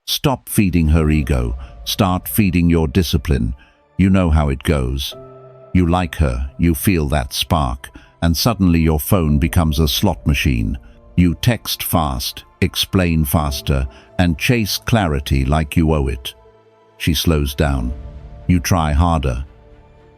Stop feeding her ego. Start feeding your discipline. You know how it goes. You like her, you feel that spark, and suddenly your phone becomes a slot machine. You text fast, explain faster, and chase clarity like you owe it. She slows down. You try harder.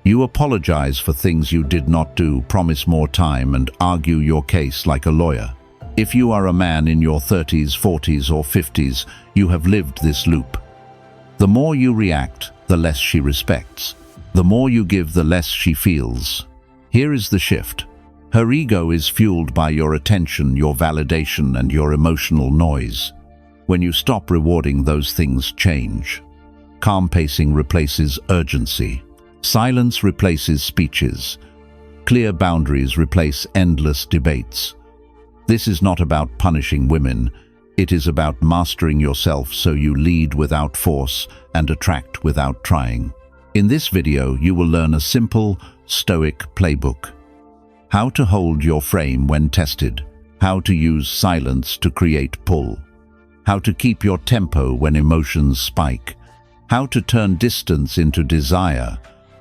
You apologize for things you did not do, promise more time, and argue your case like a lawyer. If you are a man in your 30s, 40s, or 50s, you have lived this loop. The more you react, the less she respects. The more you give, the less she feels. Here is the shift. Her ego is fueled by your attention, your validation, and your emotional noise. When you stop rewarding, those things change. Calm pacing replaces urgency. Silence replaces speeches. Clear boundaries replace endless debates. This is not about punishing women. It is about mastering yourself so you lead without force and attract without trying. In this video, you will learn a simple, Stoic playbook. How to hold your frame when tested. How to use silence to create pull. How to keep your tempo when emotions spike. How to turn distance into desire.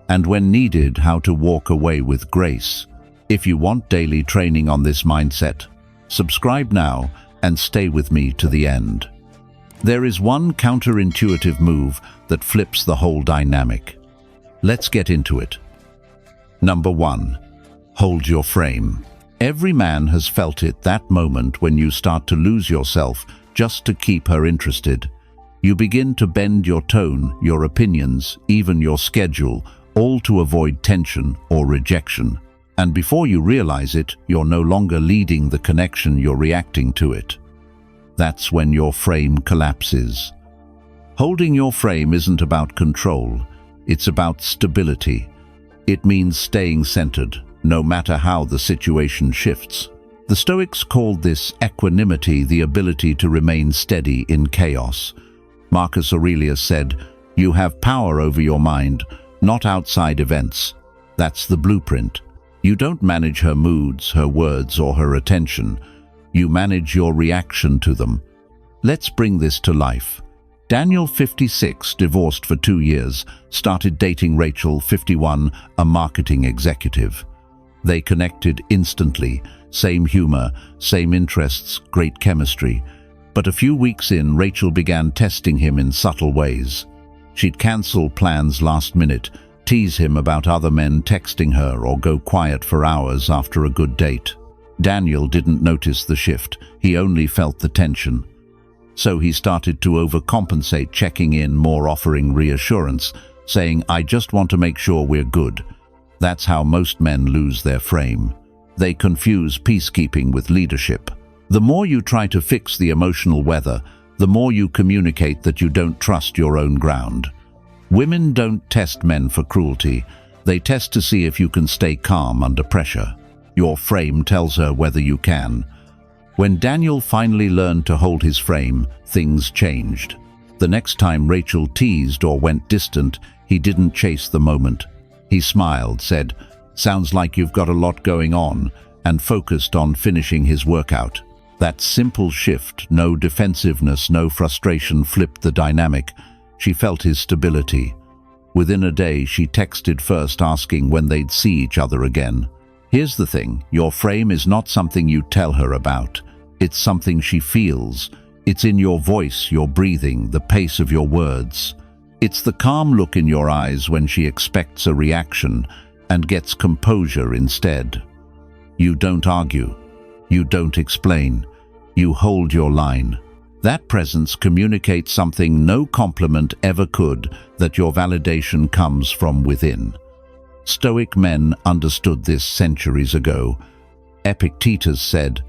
And when needed, how to walk away with grace. If you want daily training on this mindset, subscribe now and stay with me to the end. There is one counterintuitive move that flips the whole dynamic. Let's get into it. Number 1. Hold your frame. Every man has felt it, that moment when you start to lose yourself just to keep her interested. You begin to bend your tone, your opinions, even your schedule, all to avoid tension or rejection. And before you realize it, you're no longer leading the connection, you're reacting to it. That's when your frame collapses. Holding your frame isn't about control, it's about stability. It means staying centered, no matter how the situation shifts. The Stoics called this equanimity, the ability to remain steady in chaos. Marcus Aurelius said, "You have power over your mind, not outside events." That's the blueprint. You don't manage her moods, her words, or her attention. You manage your reaction to them. Let's bring this to life. Daniel, 56, divorced for 2 years, started dating Rachel, 51, a marketing executive. They connected instantly. Same humor, same interests, great chemistry. But a few weeks in, Rachel began testing him in subtle ways. She'd cancel plans last minute, tease him about other men texting her, or go quiet for hours after a good date. Daniel didn't notice the shift, he only felt the tension. So he started to overcompensate, checking in more, offering reassurance, saying, "I just want to make sure we're good." That's how most men lose their frame. They confuse peacekeeping with leadership. The more you try to fix the emotional weather, the more you communicate that you don't trust your own ground. Women don't test men for cruelty. They test to see if you can stay calm under pressure. Your frame tells her whether you can. When Daniel finally learned to hold his frame, things changed. The next time Rachel teased or went distant, he didn't chase the moment. He smiled, said, "Sounds like you've got a lot going on," and focused on finishing his workout. That simple shift, no defensiveness, no frustration, flipped the dynamic. She felt his stability. Within a day, she texted first, asking when they'd see each other again. Here's the thing, your frame is not something you tell her about. It's something she feels. It's in your voice, your breathing, the pace of your words. It's the calm look in your eyes when she expects a reaction and gets composure instead. You don't argue. You don't explain. You hold your line. That presence communicates something no compliment ever could, that your validation comes from within. Stoic men understood this centuries ago. Epictetus said,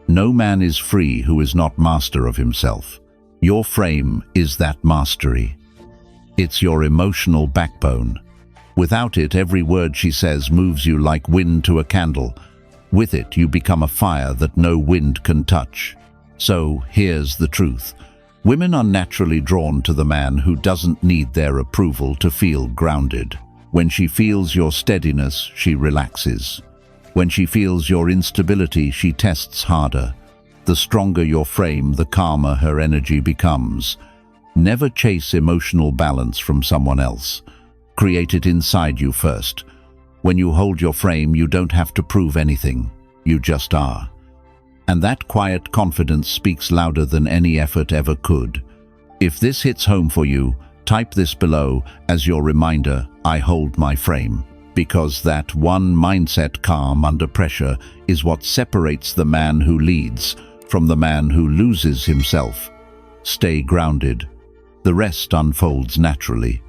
"No man is free who is not master of himself." Your frame is that mastery. It's your emotional backbone. Without it, every word she says moves you like wind to a candle. With it, you become a fire that no wind can touch. So, here's the truth. Women are naturally drawn to the man who doesn't need their approval to feel grounded. When she feels your steadiness, she relaxes. When she feels your instability, she tests harder. The stronger your frame, the calmer her energy becomes. Never chase emotional balance from someone else. Create it inside you first. When you hold your frame, you don't have to prove anything. You just are. And that quiet confidence speaks louder than any effort ever could. If this hits home for you, type this below as your reminder, I hold my frame. Because that one mindset, calm under pressure, is what separates the man who leads from the man who loses himself. Stay grounded. The rest unfolds naturally.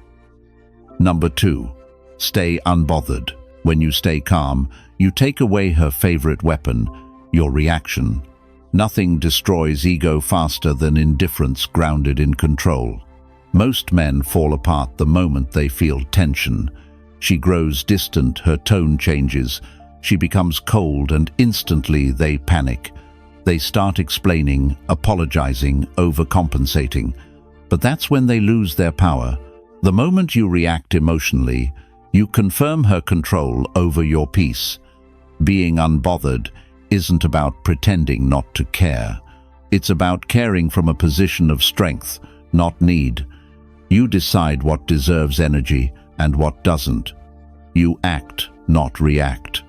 Number 2. Stay unbothered. When you stay calm, you take away her favorite weapon, your reaction. Nothing destroys ego faster than indifference grounded in control. Most men fall apart the moment they feel tension. She grows distant, her tone changes. She becomes cold, and instantly they panic. They start explaining, apologizing, overcompensating. But that's when they lose their power. The moment you react emotionally, you confirm her control over your peace. Being unbothered isn't about pretending not to care. It's about caring from a position of strength, not need. You decide what deserves energy and what doesn't. You act, not react.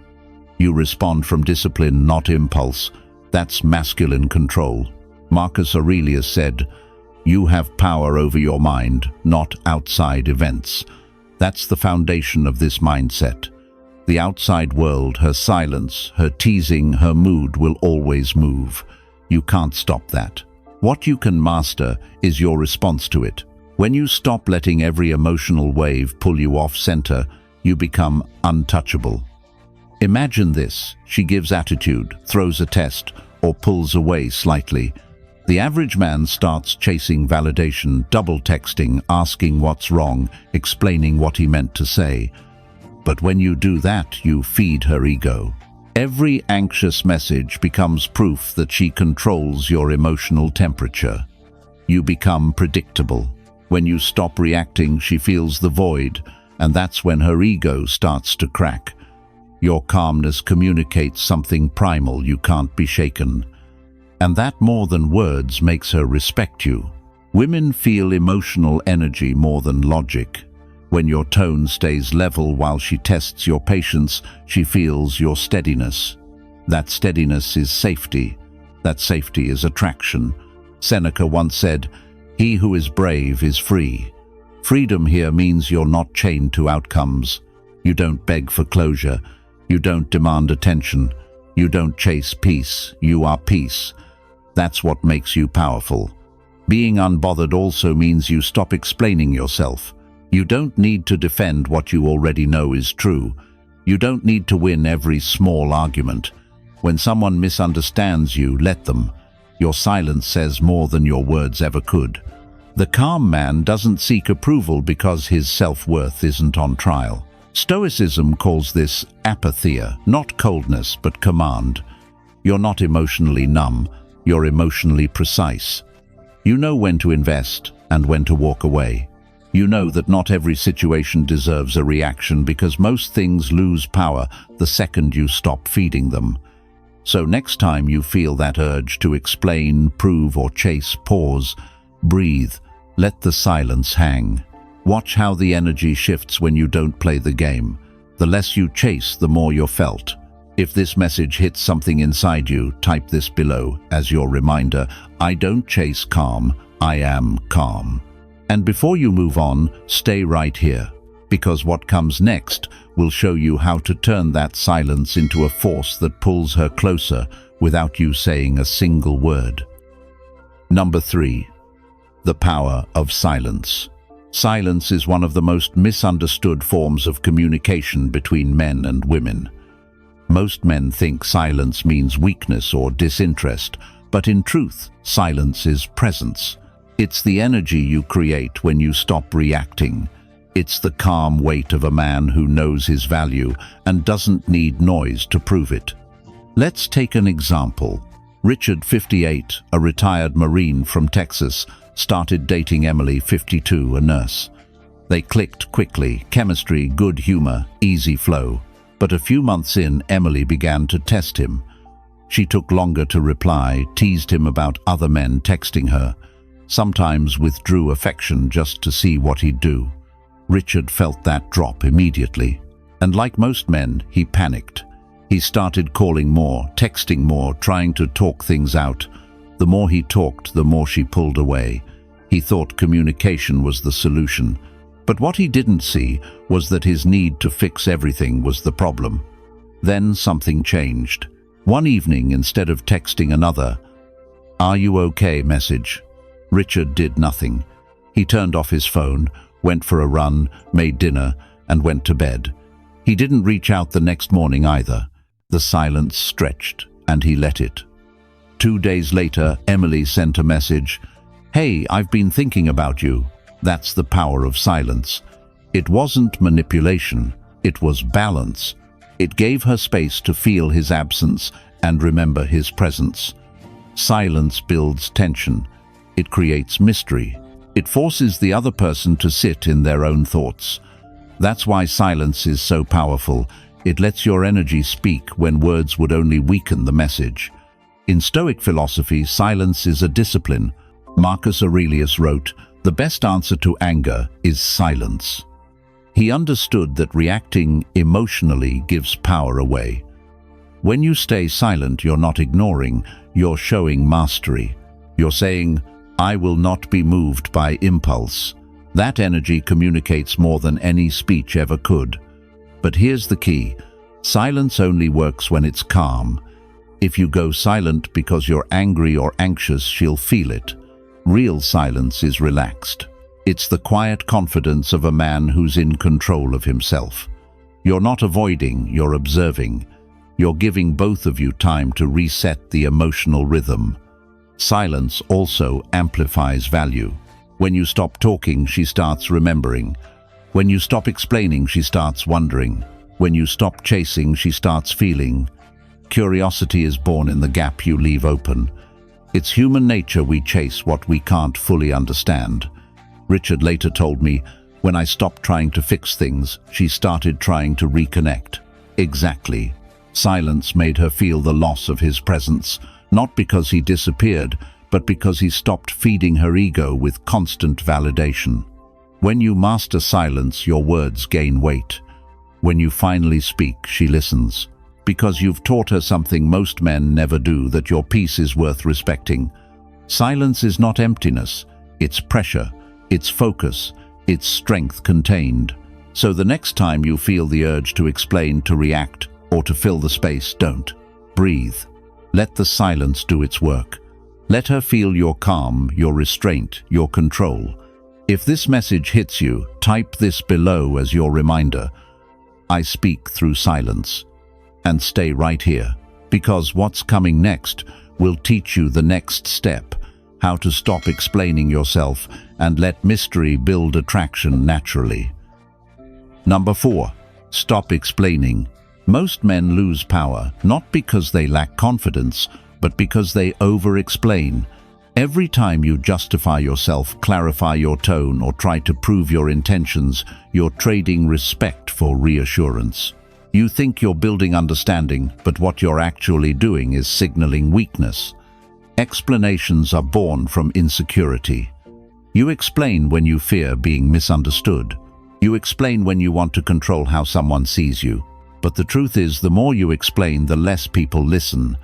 You respond from discipline, not impulse. That's masculine control. Marcus Aurelius said, "You have power over your mind, not outside events." That's the foundation of this mindset. The outside world, her silence, her teasing, her mood will always move. You can't stop that. What you can master is your response to it. When you stop letting every emotional wave pull you off center, you become untouchable. Imagine this: she gives attitude, throws a test, or pulls away slightly. The average man starts chasing validation, double texting, asking what's wrong, explaining what he meant to say. But when you do that, you feed her ego. Every anxious message becomes proof that she controls your emotional temperature. You become predictable. When you stop reacting, she feels the void, and that's when her ego starts to crack. Your calmness communicates something primal: you can't be shaken. And that, more than words, makes her respect you. Women feel emotional energy more than logic. When your tone stays level while she tests your patience, she feels your steadiness. That steadiness is safety. That safety is attraction. Seneca once said, "He who is brave is free." Freedom here means you're not chained to outcomes. You don't beg for closure. You don't demand attention. You don't chase peace. You are peace. That's what makes you powerful. Being unbothered also means you stop explaining yourself. You don't need to defend what you already know is true. You don't need to win every small argument. When someone misunderstands you, let them. Your silence says more than your words ever could. The calm man doesn't seek approval because his self-worth isn't on trial. Stoicism calls this apatheia, not coldness, but command. You're not emotionally numb, you're emotionally precise. You know when to invest and when to walk away. You know that not every situation deserves a reaction because most things lose power the second you stop feeding them. So next time you feel that urge to explain, prove, or chase, pause, breathe, let the silence hang. Watch how the energy shifts when you don't play the game. The less you chase, the more you're felt. If this message hits something inside you, type this below as your reminder, I don't chase calm, I am calm. And before you move on, stay right here, because what comes next will show you how to turn that silence into a force that pulls her closer without you saying a single word. Number 3. The power of silence. Silence is one of the most misunderstood forms of communication between men and women. Most men think silence means weakness or disinterest, but in truth, silence is presence. It's the energy you create when you stop reacting. It's the calm weight of a man who knows his value and doesn't need noise to prove it. Let's take an example. Richard, 58, a retired Marine from Texas, started dating Emily, 52, a nurse. They clicked quickly, chemistry, good humor, easy flow. But a few months in, Emily began to test him. She took longer to reply, teased him about other men texting her. sometimes withdrew affection just to see what he'd do. Richard felt that drop immediately, and like most men, he panicked. He started calling more, texting more, trying to talk things out. The more he talked, the more she pulled away. He thought communication was the solution, but what he didn't see was that his need to fix everything was the problem. Then something changed. One evening, instead of texting another, "Are you okay?" message, Richard did nothing. He turned off his phone, went for a run, made dinner, and went to bed. He didn't reach out the next morning either. The silence stretched, and he let it. 2 days later, Emily sent a message, "Hey, I've been thinking about you." That's the power of silence. It wasn't manipulation, it was balance. It gave her space to feel his absence and remember his presence. Silence builds tension. It creates mystery. It forces the other person to sit in their own thoughts. That's why silence is so powerful. It lets your energy speak when words would only weaken the message. In Stoic philosophy, silence is a discipline. Marcus Aurelius wrote, "The best answer to anger is silence." He understood that reacting emotionally gives power away. When you stay silent, you're not ignoring, you're showing mastery. You're saying, "I will not be moved by impulse." That energy communicates more than any speech ever could. But here's the key. Silence only works when it's calm. If you go silent because you're angry or anxious, she'll feel it. Real silence is relaxed. It's the quiet confidence of a man who's in control of himself. You're not avoiding, you're observing. You're giving both of you time to reset the emotional rhythm. Silence also amplifies value. When you stop talking, she starts remembering. When you stop explaining, she starts wondering. When you stop chasing, she starts feeling. Curiosity is born in the gap you leave open. It's human nature we chase what we can't fully understand. Richard later told me, "When I stopped trying to fix things, she started trying to reconnect." Exactly. Silence made her feel the loss of his presence, not because he disappeared, but because he stopped feeding her ego with constant validation. When you master silence, your words gain weight. When you finally speak, she listens. Because you've taught her something most men never do, that your peace is worth respecting. Silence is not emptiness, it's pressure, it's focus, it's strength contained. So the next time you feel the urge to explain, to react, or to fill the space, don't. Breathe. Let the silence do its work. Let her feel your calm, your restraint, your control. If this message hits you, type this below as your reminder. I speak through silence. And stay right here, because what's coming next will teach you the next step, how to stop explaining yourself and let mystery build attraction naturally. Number 4, stop explaining. Most men lose power, not because they lack confidence, but because they over-explain. Every time you justify yourself, clarify your tone, or try to prove your intentions, you're trading respect for reassurance. You think you're building understanding, but what you're actually doing is signaling weakness. Explanations are born from insecurity. You explain when you fear being misunderstood. You explain when you want to control how someone sees you. But the truth is, the more you explain, the less people listen.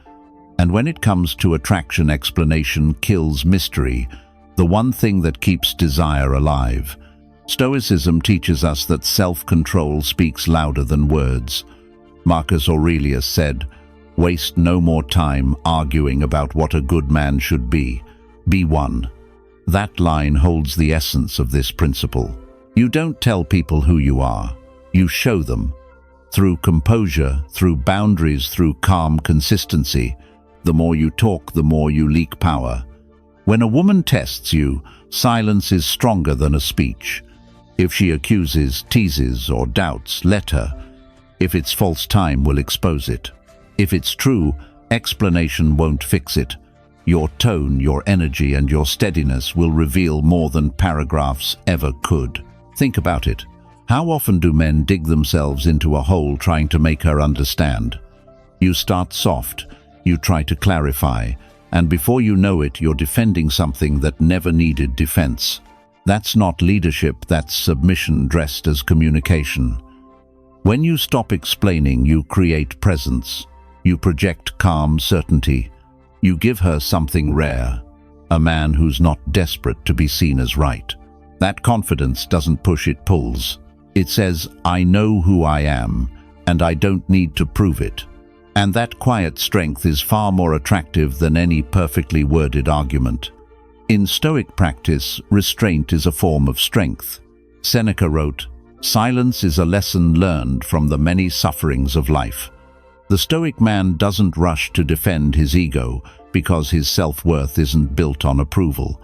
And when it comes to attraction, explanation kills mystery, the one thing that keeps desire alive. Stoicism teaches us that self-control speaks louder than words. Marcus Aurelius said, "Waste no more time arguing about what a good man should be. Be one." That line holds the essence of this principle. You don't tell people who you are. You show them. Through composure, through boundaries, through calm consistency. The more you talk, the more you leak power. When a woman tests you, silence is stronger than a speech. If she accuses, teases, or doubts, let her. If it's false, time will expose it. If it's true, explanation won't fix it. Your tone, your energy, and your steadiness will reveal more than paragraphs ever could. Think about it. How often do men dig themselves into a hole trying to make her understand? You start soft, you try to clarify, and before you know it, you're defending something that never needed defense. That's not leadership, that's submission dressed as communication. When you stop explaining, you create presence. You project calm certainty. You give her something rare, a man who's not desperate to be seen as right. That confidence doesn't push, it pulls. It says, I know who I am, and I don't need to prove it. And that quiet strength is far more attractive than any perfectly worded argument. In Stoic practice, restraint is a form of strength. Seneca wrote, "Silence is a lesson learned from the many sufferings of life." The Stoic man doesn't rush to defend his ego because his self-worth isn't built on approval.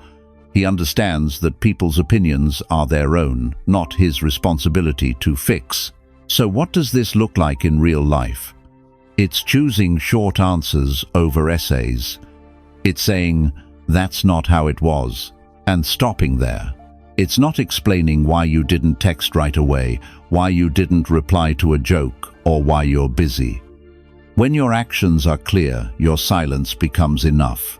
He understands that people's opinions are their own, not his responsibility to fix. So what does this look like in real life? It's choosing short answers over essays. It's saying, "That's not how it was," and stopping there. It's not explaining why you didn't text right away, why you didn't reply to a joke, or why you're busy. When your actions are clear, your silence becomes enough.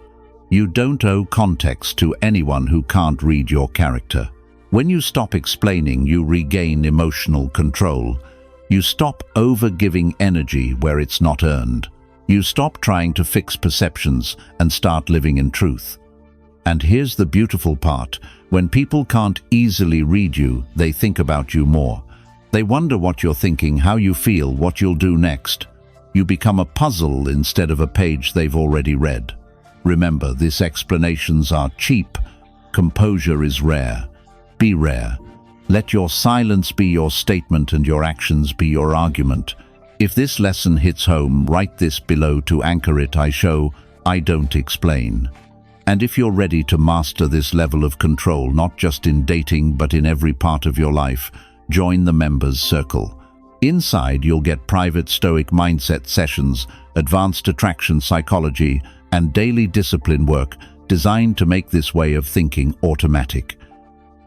You don't owe context to anyone who can't read your character. When you stop explaining, you regain emotional control. You stop over-giving energy where it's not earned. You stop trying to fix perceptions and start living in truth. And here's the beautiful part. When people can't easily read you, they think about you more. They wonder what you're thinking, how you feel, what you'll do next. You become a puzzle instead of a page they've already read. Remember, these explanations are cheap. Composure is rare. Be rare. Let your silence be your statement and your actions be your argument. If this lesson hits home, write this below to anchor it. I show, I don't explain. And if you're ready to master this level of control, not just in dating but in every part of your life, join the members circle. Inside, you'll get private Stoic mindset sessions, advanced attraction psychology, and daily discipline work designed to make this way of thinking automatic.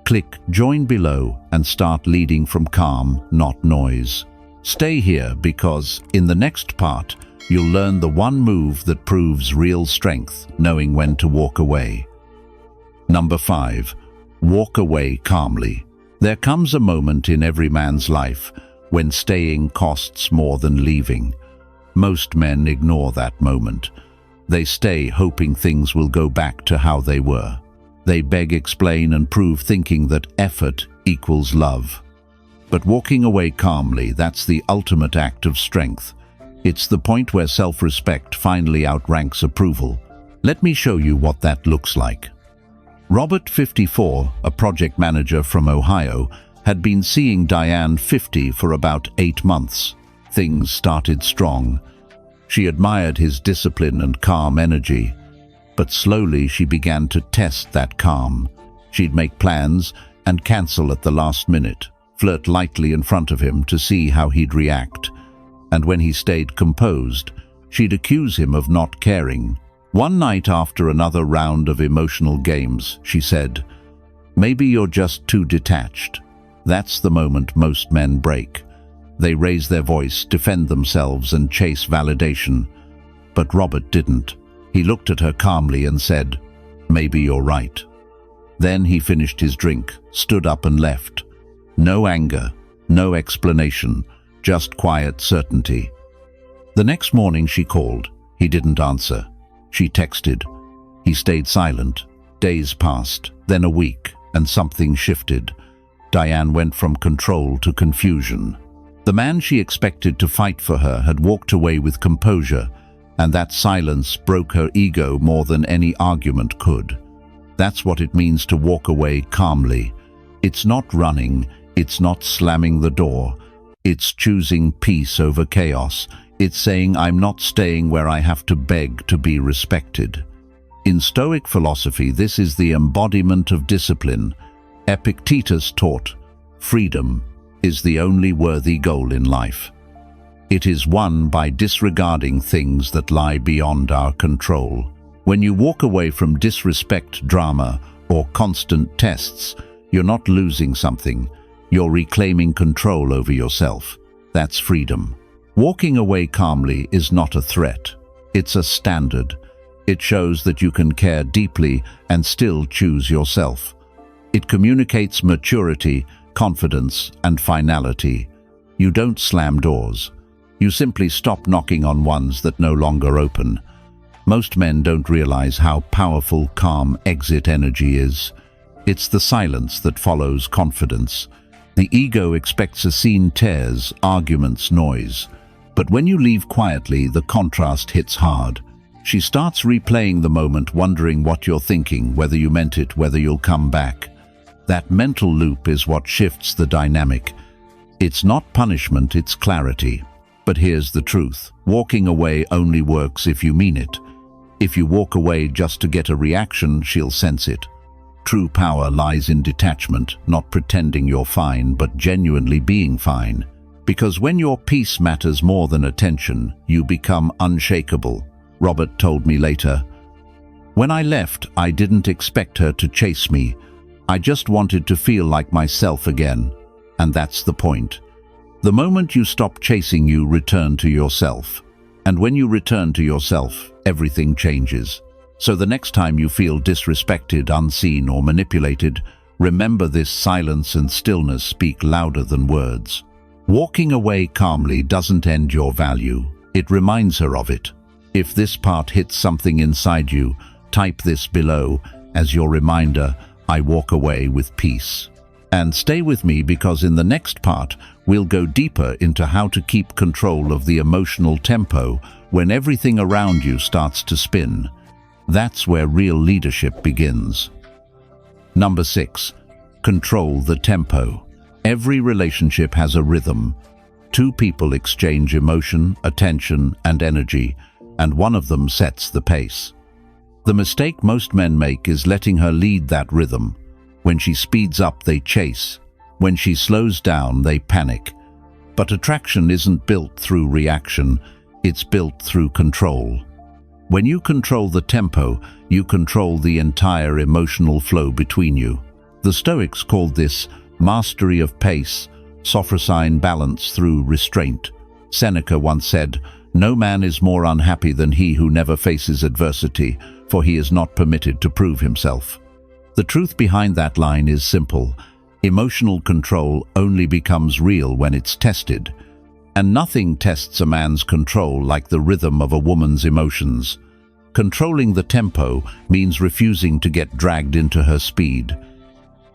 Click Join below and start leading from calm, not noise. Stay here because in the next part, you'll learn the one move that proves real strength, knowing when to walk away. Number 5. Walk away calmly. There comes a moment in every man's life when staying costs more than leaving. Most men ignore that moment. They stay hoping things will go back to how they were. They beg, explain, and prove, thinking that effort equals love. But walking away calmly, that's the ultimate act of strength. It's the point where self-respect finally outranks approval. Let me show you what that looks like. Robert, 54, a project manager from Ohio, had been seeing Diane, 50, for about 8 months. Things started strong. She admired his discipline and calm energy. But slowly she began to test that calm. She'd make plans and cancel at the last minute, flirt lightly in front of him to see how he'd react. And when he stayed composed, she'd accuse him of not caring. One night, after another round of emotional games, she said, "Maybe you're just too detached." That's the moment most men break. They raise their voice, defend themselves, and chase validation. But Robert didn't. He looked at her calmly and said, "Maybe you're right." Then he finished his drink, stood up and left. No anger, no explanation, just quiet certainty. The next morning she called. He didn't answer. She texted. He stayed silent. Days passed, then a week, and something shifted. Diane went from control to confusion. The man she expected to fight for her had walked away with composure, and that silence broke her ego more than any argument could. That's what it means to walk away calmly. It's not running, it's not slamming the door. It's choosing peace over chaos. It's saying, I'm not staying where I have to beg to be respected. In Stoic philosophy, this is the embodiment of discipline. Epictetus taught, freedom is the only worthy goal in life. It is won by disregarding things that lie beyond our control. When you walk away from disrespect, drama, or constant tests, you're not losing something. You're reclaiming control over yourself. That's freedom. Walking away calmly is not a threat. It's a standard. It shows that you can care deeply and still choose yourself. It communicates maturity, confidence, and finality. You don't slam doors. You simply stop knocking on ones that no longer open. Most men don't realize how powerful calm exit energy is. It's the silence that follows confidence. The ego expects a scene, tears, arguments, noise. But when you leave quietly, the contrast hits hard. She starts replaying the moment, wondering what you're thinking, whether you meant it, whether you'll come back. That mental loop is what shifts the dynamic. It's not punishment, it's clarity. But here's the truth. Walking away only works if you mean it. If you walk away just to get a reaction, she'll sense it. True power lies in detachment, not pretending you're fine, but genuinely being fine. Because when your peace matters more than attention, you become unshakable. Robert told me later, "When I left, I didn't expect her to chase me. I just wanted to feel like myself again." And that's the point. The moment you stop chasing, you return to yourself. And when you return to yourself, everything changes. So the next time you feel disrespected, unseen, or manipulated, remember this: silence and stillness speak louder than words. Walking away calmly doesn't end your value. It reminds her of it. If this part hits something inside you, type this below as your reminder: I walk away with peace. And stay with me, because in the next part, we'll go deeper into how to keep control of the emotional tempo when everything around you starts to spin. That's where real leadership begins. Number 6. Control the tempo. Every relationship has a rhythm. Two people exchange emotion, attention, and energy, and one of them sets the pace. The mistake most men make is letting her lead that rhythm. When she speeds up, they chase. When she slows down, they panic. But attraction isn't built through reaction, it's built through control. When you control the tempo, you control the entire emotional flow between you. The Stoics called this mastery of pace, sophrosyne balance through restraint. Seneca once said, "No man is more unhappy than he who never faces adversity, for he is not permitted to prove himself." The truth behind that line is simple. Emotional control only becomes real when it's tested. And nothing tests a man's control like the rhythm of a woman's emotions. Controlling the tempo means refusing to get dragged into her speed.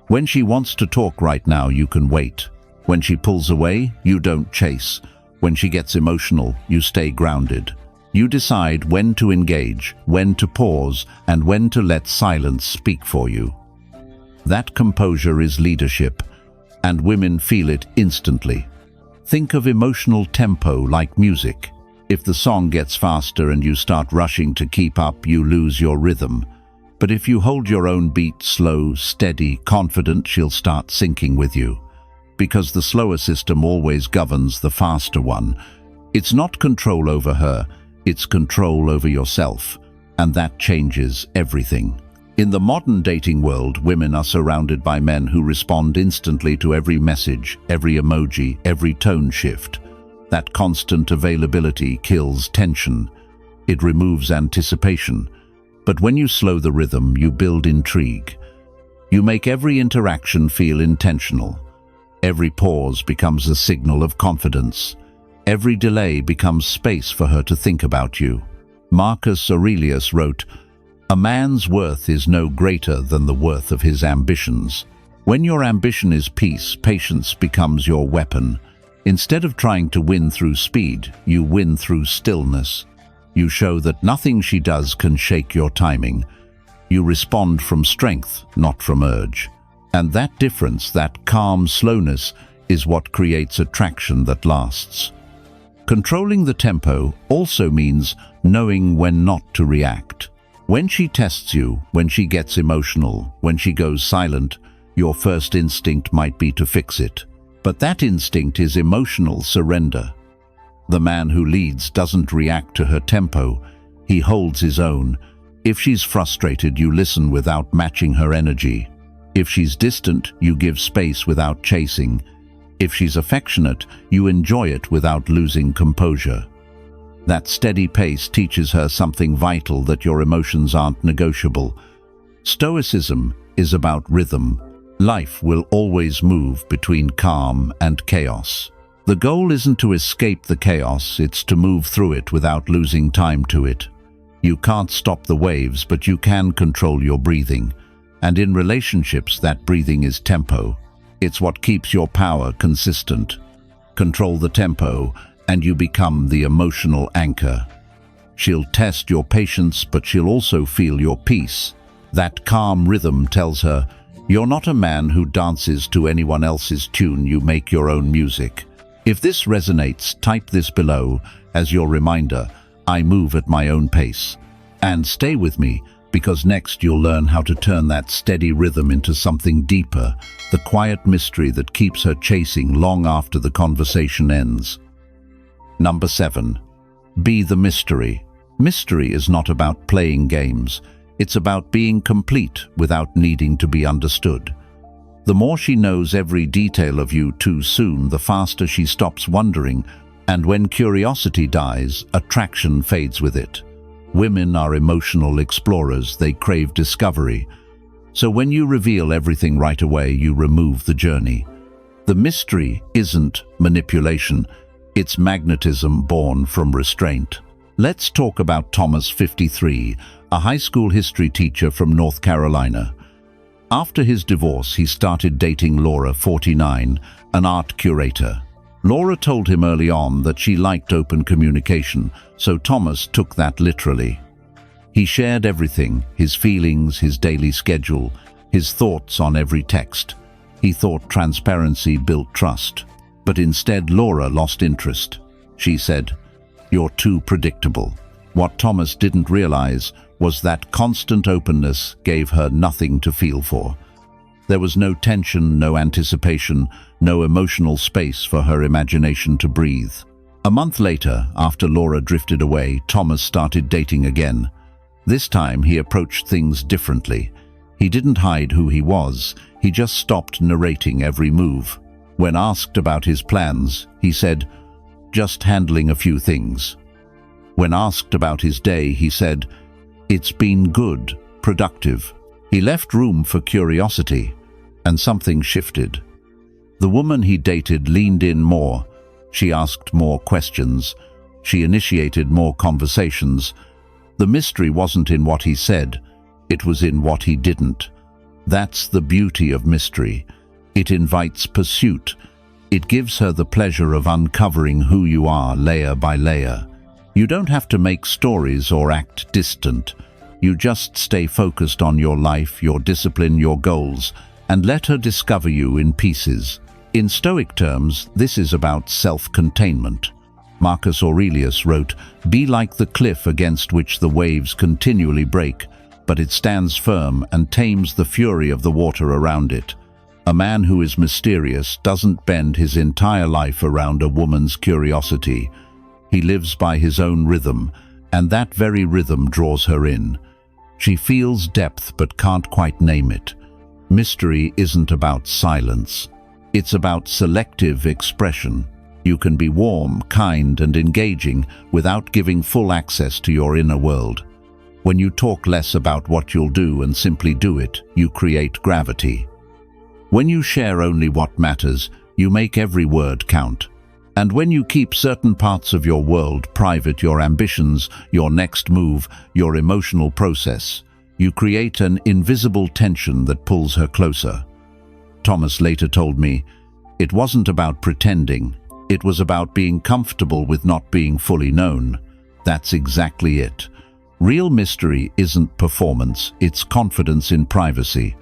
When she wants to talk right now, you can wait. When she pulls away, you don't chase. When she gets emotional, you stay grounded. You decide when to engage, when to pause, and when to let silence speak for you. That composure is leadership, and women feel it instantly. Think of emotional tempo like music. If the song gets faster and you start rushing to keep up, you lose your rhythm. But if you hold your own beat, slow, steady, confident, she'll start syncing with you. Because the slower system always governs the faster one. It's not control over her, it's control over yourself. And that changes everything. In the modern dating world, women are surrounded by men who respond instantly to every message, every emoji, every tone shift. That constant availability kills tension. It removes anticipation. But when you slow the rhythm, you build intrigue. You make every interaction feel intentional. Every pause becomes a signal of confidence. Every delay becomes space for her to think about you. Marcus Aurelius wrote, "A man's worth is no greater than the worth of his ambitions." When your ambition is peace, patience becomes your weapon. Instead of trying to win through speed, you win through stillness. You show that nothing she does can shake your timing. You respond from strength, not from urge. And that difference, that calm slowness, is what creates attraction that lasts. Controlling the tempo also means knowing when not to react. When she tests you, when she gets emotional, when she goes silent, your first instinct might be to fix it. But that instinct is emotional surrender. The man who leads doesn't react to her tempo, he holds his own. If she's frustrated, you listen without matching her energy. If she's distant, you give space without chasing. If she's affectionate, you enjoy it without losing composure. That steady pace teaches her something vital, that your emotions aren't negotiable. Stoicism is about rhythm. Life will always move between calm and chaos. The goal isn't to escape the chaos, it's to move through it without losing time to it. You can't stop the waves, but you can control your breathing. And in relationships, that breathing is tempo. It's what keeps your power consistent. Control the tempo, and you become the emotional anchor. She'll test your patience, but she'll also feel your peace. That calm rhythm tells her, you're not a man who dances to anyone else's tune, you make your own music. If this resonates, type this below as your reminder, I move at my own pace. And stay with me, because next you'll learn how to turn that steady rhythm into something deeper, the quiet mystery that keeps her chasing long after the conversation ends. Number 7. Be the mystery. Mystery is not about playing games. It's about being complete without needing to be understood. The more she knows every detail of you too soon, the faster she stops wondering, and when curiosity dies, attraction fades with it. Women are emotional explorers, they crave discovery. So when you reveal everything right away, you remove the journey. The mystery isn't manipulation, it's magnetism born from restraint. Let's talk about Thomas, 53, a high school history teacher from North Carolina. After his divorce, he started dating Laura, 49, an art curator. Laura told him early on that she liked open communication, so Thomas took that literally. He shared everything, his feelings, his daily schedule, his thoughts on every text. He thought transparency built trust. But instead, Laura lost interest. She said, "You're too predictable." What Thomas didn't realize was that constant openness gave her nothing to feel for. There was no tension, no anticipation, no emotional space for her imagination to breathe. A month later, after Laura drifted away, Thomas started dating again. This time, he approached things differently. He didn't hide who he was, he just stopped narrating every move. When asked about his plans, he said, "Just handling a few things." When asked about his day, he said, "It's been good, productive." He left room for curiosity, and something shifted. The woman he dated leaned in more. She asked more questions. She initiated more conversations. The mystery wasn't in what he said, it was in what he didn't. That's the beauty of mystery. It invites pursuit. It gives her the pleasure of uncovering who you are layer by layer. You don't have to make stories or act distant. You just stay focused on your life, your discipline, your goals, and let her discover you in pieces. In Stoic terms, this is about self-containment. Marcus Aurelius wrote, "Be like the cliff against which the waves continually break, but it stands firm and tames the fury of the water around it." A man who is mysterious doesn't bend his entire life around a woman's curiosity. He lives by his own rhythm, and that very rhythm draws her in. She feels depth but can't quite name it. Mystery isn't about silence. It's about selective expression. You can be warm, kind, and engaging without giving full access to your inner world. When you talk less about what you'll do and simply do it, you create gravity. When you share only what matters, you make every word count. And when you keep certain parts of your world private, your ambitions, your next move, your emotional process, you create an invisible tension that pulls her closer. Thomas later told me, "It wasn't about pretending. It was about being comfortable with not being fully known." That's exactly it. Real mystery isn't performance, it's confidence in privacy.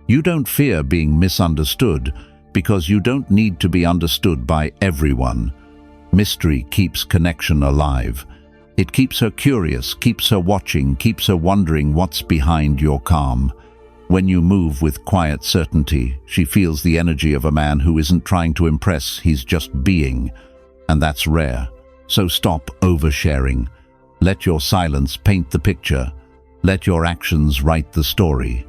You don't fear being misunderstood because you don't need to be understood by everyone. Mystery keeps connection alive. It keeps her curious, keeps her watching, keeps her wondering what's behind your calm. When you move with quiet certainty, she feels the energy of a man who isn't trying to impress, he's just being. And that's rare. So stop oversharing. Let your silence paint the picture. Let your actions write the story.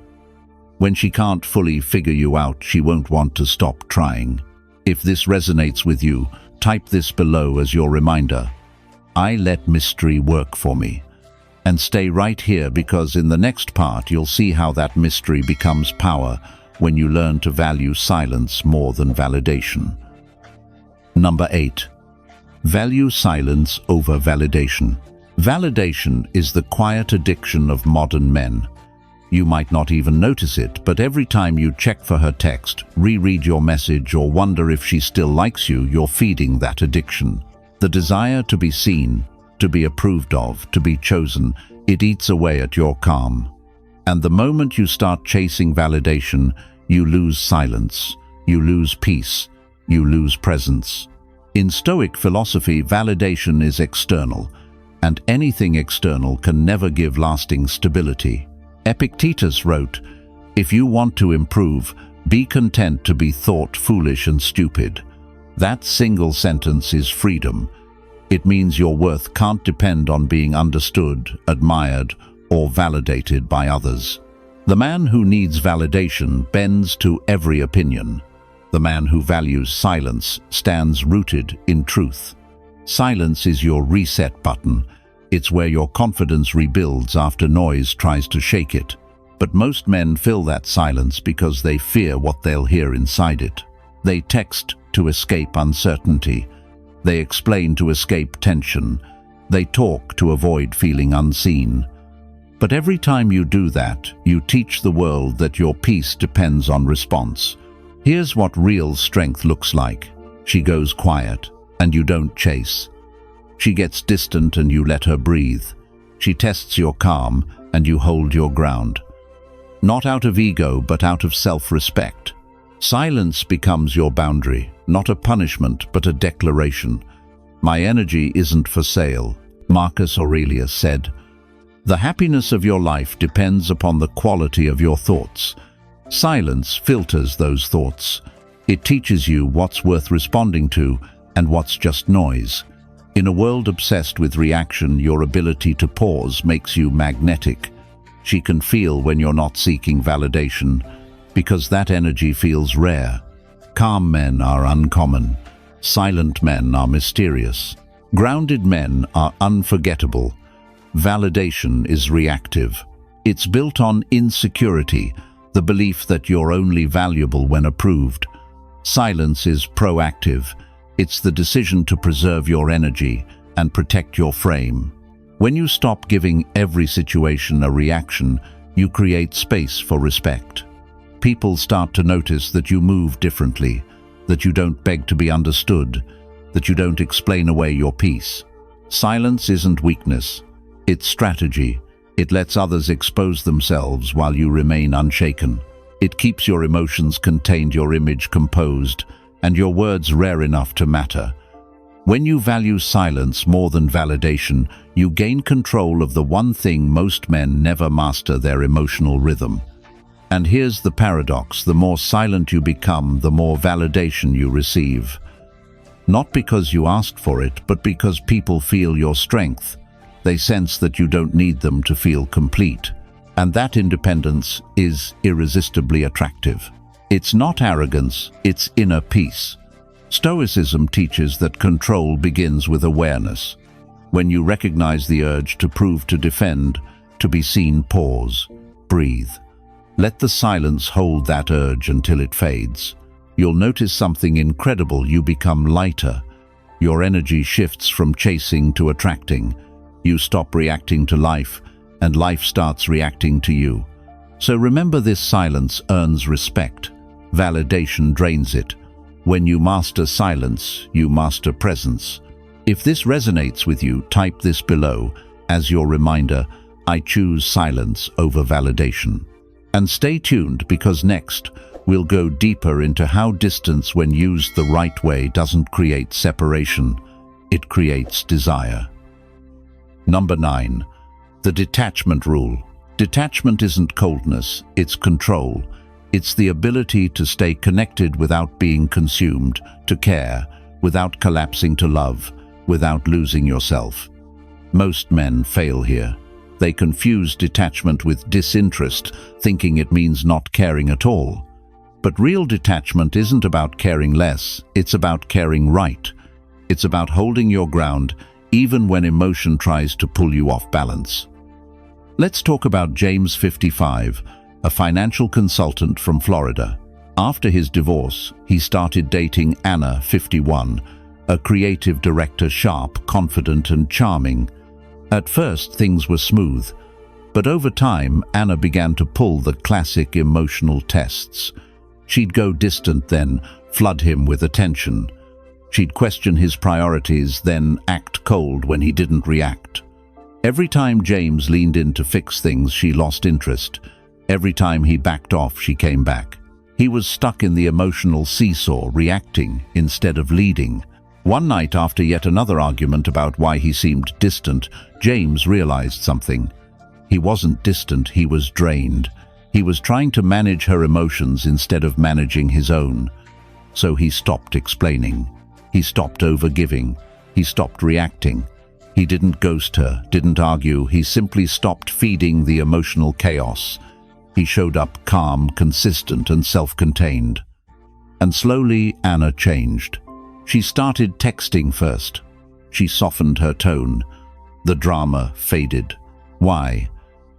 When she can't fully figure you out, she won't want to stop trying. If this resonates with you, type this below as your reminder. I let mystery work for me. And stay right here, because in the next part you'll see how that mystery becomes power when you learn to value silence more than validation. Number 8. Value silence over validation. Validation is the quiet addiction of modern men. You might not even notice it, but every time you check for her text, reread your message, or wonder if she still likes you, you're feeding that addiction. The desire to be seen, to be approved of, to be chosen, it eats away at your calm. And the moment you start chasing validation, you lose silence, you lose peace, you lose presence. In Stoic philosophy, validation is external, and anything external can never give lasting stability. Epictetus wrote, "If you want to improve, be content to be thought foolish and stupid." That single sentence is freedom. It means your worth can't depend on being understood, admired, or validated by others. The man who needs validation bends to every opinion. The man who values silence stands rooted in truth. Silence is your reset button. It's where your confidence rebuilds after noise tries to shake it. But most men fill that silence because they fear what they'll hear inside it. They text to escape uncertainty. They explain to escape tension. They talk to avoid feeling unseen. But every time you do that, you teach the world that your peace depends on response. Here's what real strength looks like. She goes quiet, and you don't chase. She gets distant, and you let her breathe. She tests your calm, and you hold your ground. Not out of ego, but out of self-respect. Silence becomes your boundary, not a punishment, but a declaration. My energy isn't for sale, Marcus Aurelius said. The happiness of your life depends upon the quality of your thoughts. Silence filters those thoughts. It teaches you what's worth responding to and what's just noise. In a world obsessed with reaction, your ability to pause makes you magnetic. She can feel when you're not seeking validation, because that energy feels rare. Calm men are uncommon. Silent men are mysterious. Grounded men are unforgettable. Validation is reactive. It's built on insecurity, the belief that you're only valuable when approved. Silence is proactive. It's the decision to preserve your energy and protect your frame. When you stop giving every situation a reaction, you create space for respect. People start to notice that you move differently, that you don't beg to be understood, that you don't explain away your peace. Silence isn't weakness, it's strategy. It lets others expose themselves while you remain unshaken. It keeps your emotions contained, your image composed, and your words rare enough to matter. When you value silence more than validation, you gain control of the one thing most men never master: their emotional rhythm. And here's the paradox: the more silent you become, the more validation you receive. Not because you asked for it, but because people feel your strength. They sense that you don't need them to feel complete. And that independence is irresistibly attractive. It's not arrogance, it's inner peace. Stoicism teaches that control begins with awareness. When you recognize the urge to prove, to defend, to be seen, pause, breathe. Let the silence hold that urge until it fades. You'll notice something incredible: you become lighter. Your energy shifts from chasing to attracting. You stop reacting to life, and life starts reacting to you. So remember, this silence earns respect. Validation drains it. When you master silence, you master presence. If this resonates with you, type this below as your reminder: I choose silence over validation. And stay tuned, because next we'll go deeper into how distance, when used the right way, doesn't create separation, it creates desire. Number 9. The detachment rule. Detachment isn't coldness, it's control. It's the ability to stay connected without being consumed, to care without collapsing, to love without losing yourself. Most men fail here. They confuse detachment with disinterest, thinking it means not caring at all. But real detachment isn't about caring less, it's about caring right. It's about holding your ground even when emotion tries to pull you off balance. Let's talk about James, 55, a financial consultant from Florida. After his divorce, he started dating Anna, 51, a creative director, sharp, confident, and charming. At first, things were smooth, but over time, Anna began to pull the classic emotional tests. She'd go distant, then flood him with attention. She'd question his priorities, then act cold when he didn't react. Every time James leaned in to fix things, she lost interest. Every time he backed off, she came back. He was stuck in the emotional seesaw, reacting instead of leading. One night, after yet another argument about why he seemed distant, James realized something. He wasn't distant, he was drained. He was trying to manage her emotions instead of managing his own. So he stopped explaining. He stopped overgiving. He stopped reacting. He didn't ghost her, didn't argue. He simply stopped feeding the emotional chaos. He showed up calm, consistent, and self-contained. And slowly, Anna changed. She started texting first. She softened her tone. The drama faded. Why?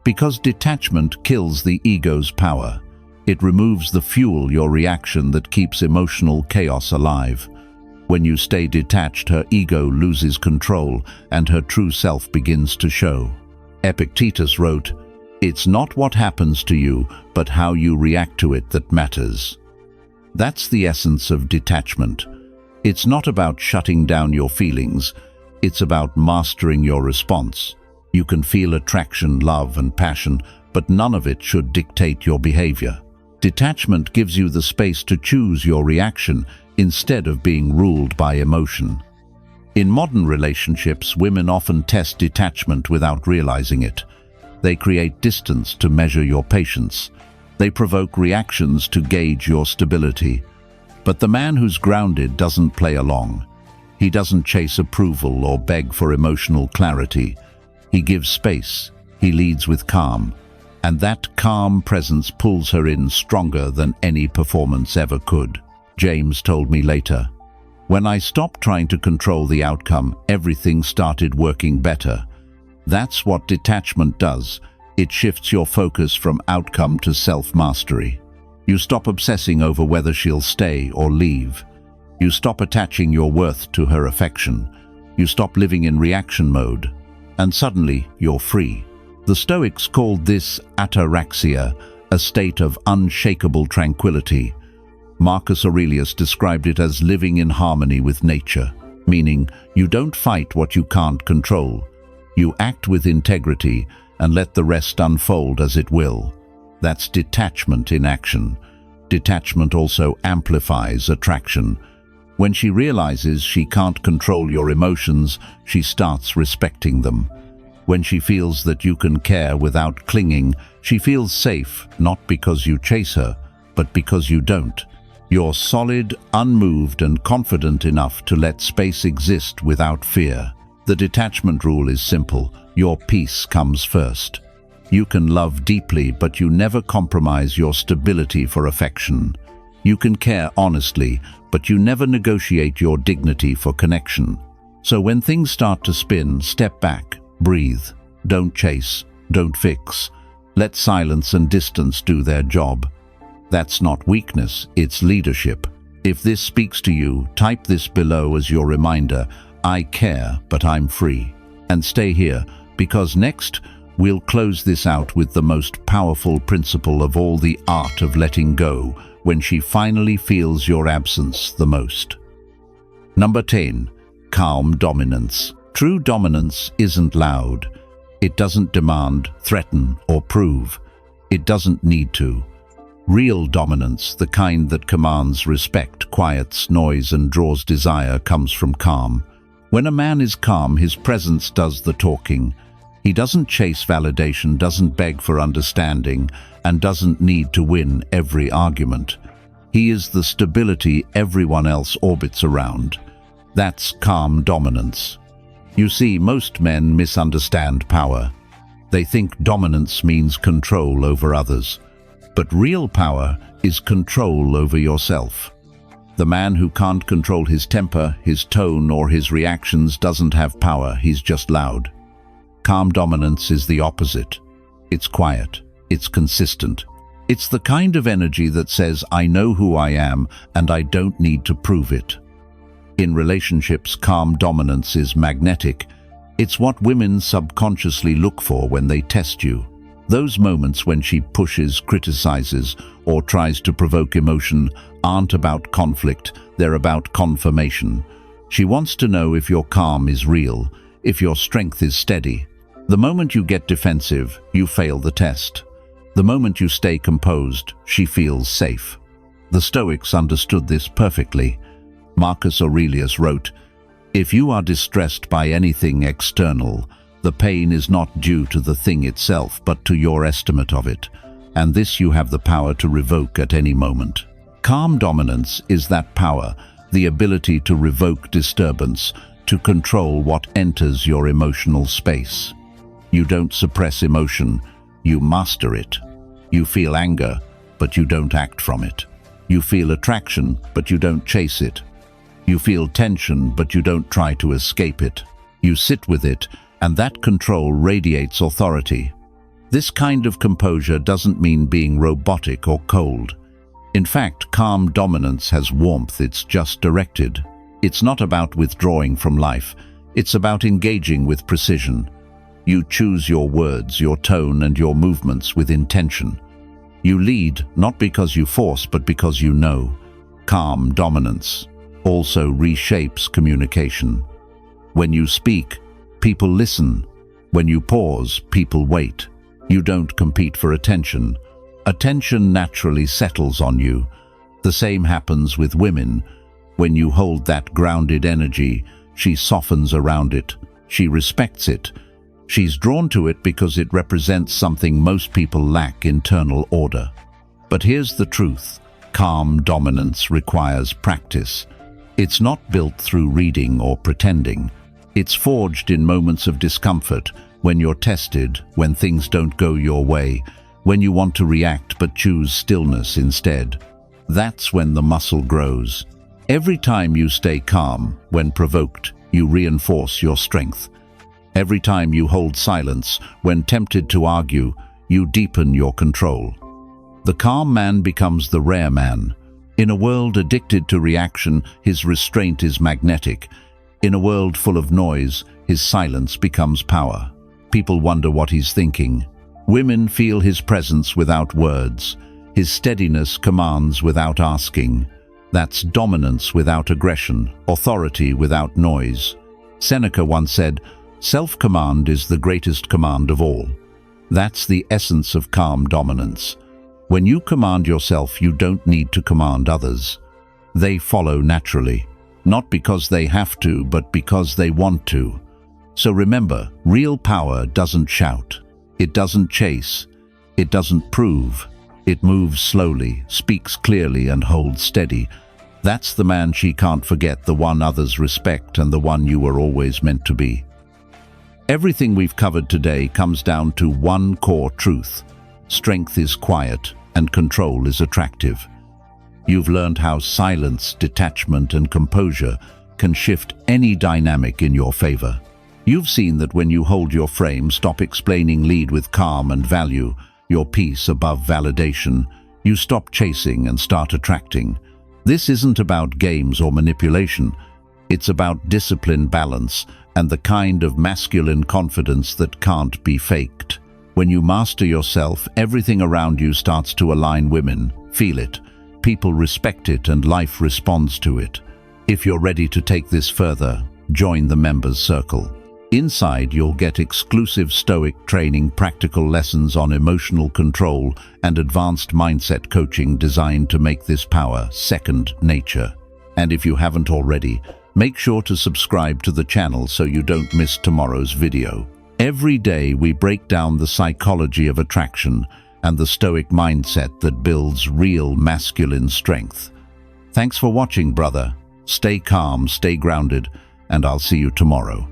Because detachment kills the ego's power. It removes the fuel, your reaction, that keeps emotional chaos alive. When you stay detached, her ego loses control and her true self begins to show. Epictetus wrote, "It's not what happens to you, but how you react to it that matters." That's the essence of detachment. It's not about shutting down your feelings. It's about mastering your response. You can feel attraction, love, and passion, but none of it should dictate your behavior. Detachment gives you the space to choose your reaction instead of being ruled by emotion. In modern relationships, women often test detachment without realizing it. They create distance to measure your patience. They provoke reactions to gauge your stability. But the man who's grounded doesn't play along. He doesn't chase approval or beg for emotional clarity. He gives space. He leads with calm. And that calm presence pulls her in stronger than any performance ever could. James told me later, "When I stopped trying to control the outcome, everything started working better." That's what detachment does. It shifts your focus from outcome to self-mastery. You stop obsessing over whether she'll stay or leave. You stop attaching your worth to her affection. You stop living in reaction mode. And suddenly, you're free. The Stoics called this ataraxia, a state of unshakable tranquility. Marcus Aurelius described it as living in harmony with nature, meaning you don't fight what you can't control. You act with integrity and let the rest unfold as it will. That's detachment in action. Detachment also amplifies attraction. When she realizes she can't control your emotions, she starts respecting them. When she feels that you can care without clinging, she feels safe, not because you chase her, but because you don't. You're solid, unmoved, and confident enough to let space exist without fear. The detachment rule is simple. Your peace comes first. You can love deeply, but you never compromise your stability for affection. You can care honestly, but you never negotiate your dignity for connection. So when things start to spin, step back, breathe. Don't chase, don't fix. Let silence and distance do their job. That's not weakness, it's leadership. If this speaks to you, type this below as your reminder. I care, but I'm free. And stay here, because next, we'll close this out with the most powerful principle of all, the art of letting go, when she finally feels your absence the most. Number 10. Calm dominance. True dominance isn't loud. It doesn't demand, threaten, or prove. It doesn't need to. Real dominance, the kind that commands respect, quiets noise, and draws desire, comes from calm. When a man is calm, his presence does the talking. He doesn't chase validation, doesn't beg for understanding, and doesn't need to win every argument. He is the stability everyone else orbits around. That's calm dominance. You see, most men misunderstand power. They think dominance means control over others. But real power is control over yourself. The man who can't control his temper, his tone, or his reactions doesn't have power, he's just loud. Calm dominance is the opposite. It's quiet. It's consistent. It's the kind of energy that says, I know who I am and I don't need to prove it. In relationships, calm dominance is magnetic. It's what women subconsciously look for when they test you. Those moments when she pushes, criticizes, or tries to provoke emotion aren't about conflict, they're about confirmation. She wants to know if your calm is real, if your strength is steady. The moment you get defensive, you fail the test. The moment you stay composed, she feels safe. The Stoics understood this perfectly. Marcus Aurelius wrote, "If you are distressed by anything external, the pain is not due to the thing itself, but to your estimate of it, and this you have the power to revoke at any moment." Calm dominance is that power, the ability to revoke disturbance, to control what enters your emotional space. You don't suppress emotion, you master it. You feel anger, but you don't act from it. You feel attraction, but you don't chase it. You feel tension, but you don't try to escape it. You sit with it, and that control radiates authority. This kind of composure doesn't mean being robotic or cold. In fact, calm dominance has warmth, it's just directed. It's not about withdrawing from life, it's about engaging with precision. You choose your words, your tone, and your movements with intention. You lead, not because you force, but because you know. Calm dominance also reshapes communication. When you speak, people listen. When you pause, people wait. You don't compete for attention. Attention naturally settles on you. The same happens with women. When you hold that grounded energy, she softens around it. She respects it. She's drawn to it because it represents something most people lack: internal order. But here's the truth. Calm dominance requires practice. It's not built through reading or pretending. It's forged in moments of discomfort, when you're tested, when things don't go your way, when you want to react but choose stillness instead. That's when the muscle grows. Every time you stay calm, when provoked, you reinforce your strength. Every time you hold silence, when tempted to argue, you deepen your control. The calm man becomes the rare man. In a world addicted to reaction, his restraint is magnetic. In a world full of noise, his silence becomes power. People wonder what he's thinking. Women feel his presence without words. His steadiness commands without asking. That's dominance without aggression, authority without noise. Seneca once said, "Self-command is the greatest command of all." That's the essence of calm dominance. When you command yourself, you don't need to command others. They follow naturally, not because they have to, but because they want to. So remember, real power doesn't shout. It doesn't chase. It doesn't prove. It moves slowly, speaks clearly, and holds steady. That's the man she can't forget, the one others respect, and the one you were always meant to be. Everything we've covered today comes down to one core truth. Strength is quiet, and control is attractive. You've learned how silence, detachment, and composure can shift any dynamic in your favor. You've seen that when you hold your frame, stop explaining, lead with calm and value, your peace above validation, you stop chasing and start attracting. This isn't about games or manipulation. It's about discipline, balance, and the kind of masculine confidence that can't be faked. When you master yourself, everything around you starts to align. Women feel it, people respect it, and life responds to it. If you're ready to take this further, join the members circle. Inside, you'll get exclusive Stoic training, practical lessons on emotional control, and advanced mindset coaching designed to make this power second nature. And if you haven't already, make sure to subscribe to the channel so you don't miss tomorrow's video. Every day we break down the psychology of attraction and the Stoic mindset that builds real masculine strength. Thanks for watching, brother. Stay calm, stay grounded, and I'll see you tomorrow.